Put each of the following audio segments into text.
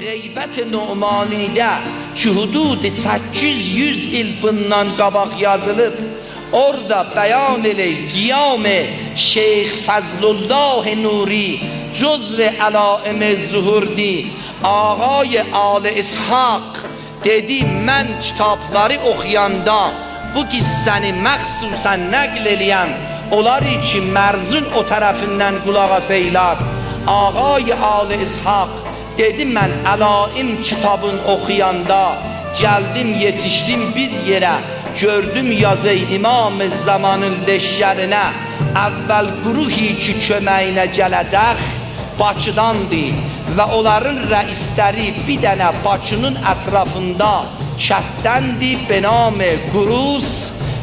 Qeybət Nu'manidə ki hudud 800 il bundan qabaq yazılıb, orada bəyan elə qiyam Şeyx Fəzlullah Nuri cüzr əlaim zuhurdi. Ağay Al İshaq dedi, mən kitabları oxuyanda bu qissəni məxsusən nəql eləyən onlar ki mərzun o tərəfindən qulaq asaylar. Ağay Al İshaq dedi, mən əlaim kitabın oxuyanda gəldim, yetişdim bir yerə, gördüm yazı İmam zamanın leşlərinə əvvəl quruhi ki köməyinə gələcək Bakıdandır və onların rəisləri bir dənə Bakının ətrafında kəndəndir be nam Qurus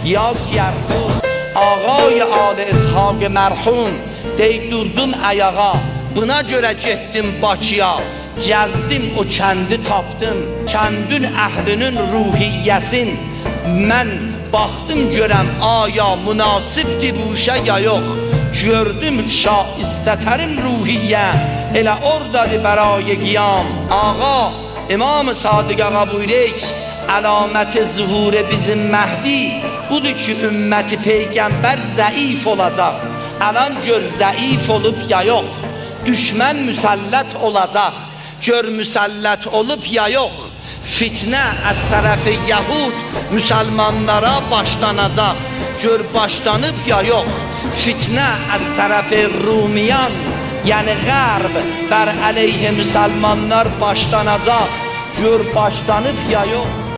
ya Gərqus. Ağay Al İshaq mərhum deyib durdum ayağa, buna görə getdim Bakıya, gəzdim o kəndi tapdım, kəndin əhlinin ruhiyyəsin mən baxdım görəm aya münasibdir bu işə ya yox. Gördüm şaistətərin ruhiyyə elə oradadır bərای qiyam. Ağa İmam Sadiq ağa buyuruyor, əlaməti zuhur bizim Məhdi budur ki ümməti peyğəmbər zəif olacaq. Alan gör zəif olub ya yox, düşmən müsəllət olacaq. Gör müsəllət olub ya yox, fitnə az tərəfi Yahud müsəlmanlara başlanacaq. Gör başlanıb ya yox, fitnə az tərəfi Rumiyan yəni Qərb bər əleyhi müsəlmanlar başlanacaq. Gör başlanıb ya yox.